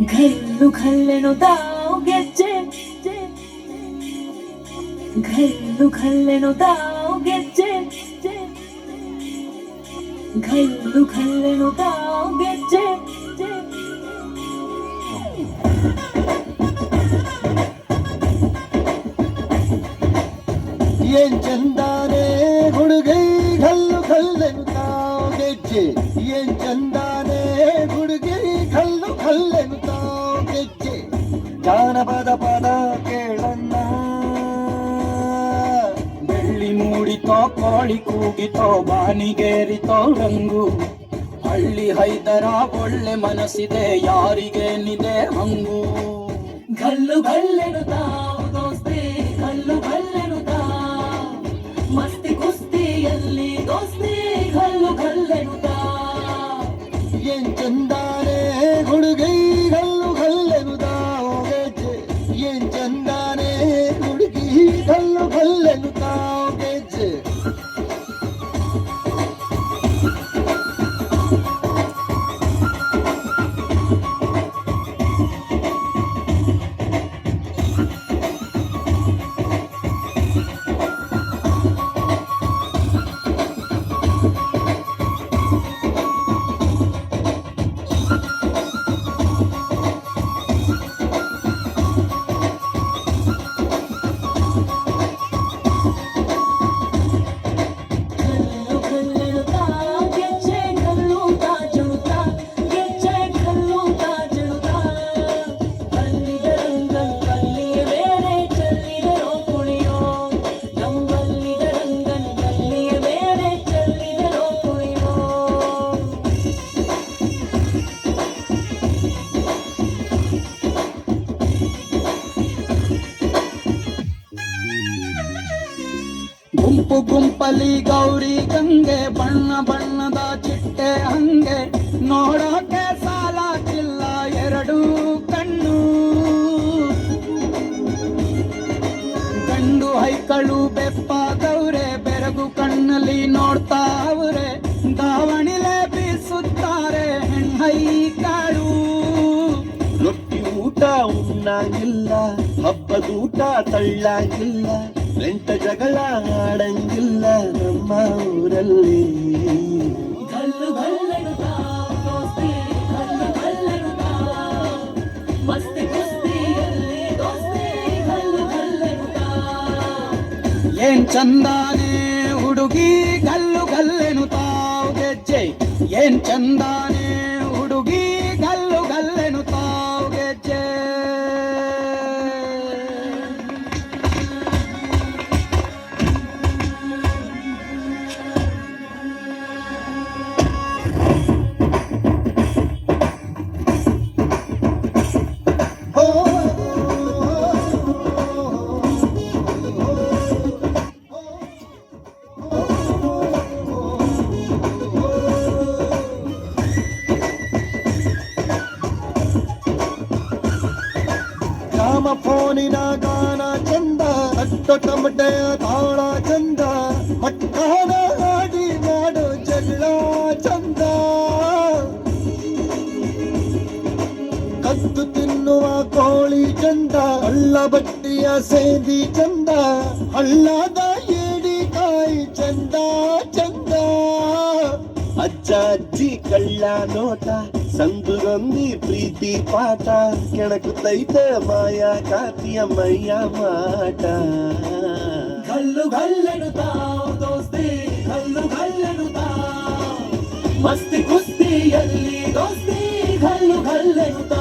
ಘಲ್ಲು ಘಲ್ಲೆನುತಾವ್ ಗೆಜ್ಜೆ, ಘಲ್ಲು ಘಲ್ಲೆನುತಾವ್ ಗೆಜ್ಜೆ, ಘಲ್ಲು ಘಲ್ಲೆನುತಾವ್ ಗೆಜ್ಜೆ. ಏನ್ ಚಂದಾನೆ ಹುಡುಗೈ ಘಲ್ಲು ಘಲ್ಲೆನುತಾವ್ ಗೆಜ್ಜೆ, ಏನ್ ಚಂದಾನೆ ಹುಡುಗೈ ಘಲ್ಲು ಘಲ್ಲೆನುತಾವ್ ಗೆಜ್ಜೆ. ಜಾನಪದ ಪದ ಕೇಳಣ್ಣ, ಬೆಳ್ಳಿ ಮೂಡಿತೋ ಕೋಳಿ ಕೂಗಿತೋ ಬಾನಿಗೇರಿತೋ ರಂಗು. ಹಳ್ಳಿ ಹೈದರ ಒಳ್ಳೆ ಮನಸ್ಸಿದೆ ಯಾರಿಗೇನಿದೆ ಹಂಗು. ಘಲ್ಲು ಘಲ್ಲೆನುತಾವ್ ದೋಸ್ತಿ, ಘಲ್ಲು ಘಲ್ಲೆನುತಾವ್ ಮಸ್ತಿ ಕುಸ್ತಿಯಲ್ಲಿ ದೋಸ್ತಿ, ಘಲ್ಲು ಘಲ್ಲೆನುತಾವ್. ಏನ್ ಚಂದಾನೆ ಹುಡುಗೈ ಘಲ್ಲು ಘಲ್ಲೆನುತಾವ್ ಗೆಜ್ಜೆ, ಏನ್ ಚಂದಾನೆ ಹುಡುಗಿ ಘಲ್ಲು ಘಲ್ಲೆನುತಾವ್ ಗೆಜ್ಜೆ. ಗುಂಪು ಗುಂಪಲಿ ಗೌರಿ ಗಂಗೆ, ಬಣ್ಣ ಬಣ್ಣದ ಚಿಟ್ಟೆ ಹಂಗೆ. ನೋಡೋಕೆ ಸಾಲಾಗಿಲ್ಲ ಎರಡು ಕಣ್ಣು, ಗಂಡು ಹೈಕಳು ಬೆಪ್ಪಾದವ್ರೆ ಬೆರಗು ಕಣ್ಣಲ್ಲಿ ನೋಡ್ತಾ ಅವ್ರೆ. ದಾವಣಿಲೆ ಬೀಸುತ್ತಾರೆ ಹೆಣ್ಣೈಕಾಳು. ರೊಟ್ಟಿ ಊಟ ಉಣ್ಣಂಗಿಲ್ಲ, ಹಬ್ಬದೂಟ ತಳ್ಳಂಗಿಲ್ಲ, ನೆಂಟ ಜಗಳ ಆಡಂಗಿಲ್ಲ ನಮ್ಮ ಊರಲ್ಲಿ. ಘಲ್ಲು ಘಲ್ಲೆನುತಾವ್ ದೋಸ್ತಿ, ಘಲ್ಲು ಘಲ್ಲೆನುತಾವ್ ಮಸ್ತಿ ಕುಸ್ತಿಯಲ್ಲಿ ದೋಸ್ತಿ, ಘಲ್ಲು ಘಲ್ಲೆನುತಾವ್. ಏನ್ ಚಂದಾನೆ ಹುಡುಗಿ ಘಲ್ಲು ಘಲ್ಲೆನುತಾವ್ ಗೆಜ್ಜೆ, ಏನ್ ಚಂದಾನೆ ಹುಡುಗಿ ಘಲ್ಲು ಘಲ್ಲೆನುತಾವ್ ಗೆಜ್ಜೆ. ಫೋನಿನ ಗಾನ ಚಂದ, ಅಡ್ಡ ಟಮಟೆಯ ತಾಳ ಚಂದ, ಮಟ್ಟಾನ ಹಾಡಿ ಮಾಡೋ ಜಗಳ ಚಂದ. ಕದ್ದು ತಿನ್ನುವ ಕೋಳಿ ಚಂದ, ಹಳ್ಳ ಬಟ್ಟಿಯ ಸೇದಿ ಚಂದ, ಹಳ್ಳದ ಏಡಿಕಾಯಿ ಚಂದ ಚಂದ. ಅಜ್ಜ ಅಜ್ಜಿ ಕಳ್ಳ ನೋಟ, ಸಂದುಗೊಂದಿ ಪ್ರೀತಿ ಪಾಠ, ಕೆಣಕುತ್ತೈತೆ ಮಾಯಾ ಕಾತಿಯ ಮೈಯ ಮಾಟ. ಘಲ್ಲು ಘಲ್ಲೆನುತಾವ್ ದೋಸ್ತಿ, ಘಲ್ಲು ಘಲ್ಲೆನುತಾವ್ ಮಸ್ತಿ ಕುಸ್ತಿಯಲ್ಲಿ ದೋಸ್ತಿ, ಘಲ್ಲು ಘಲ್ಲೆನುತಾವ್.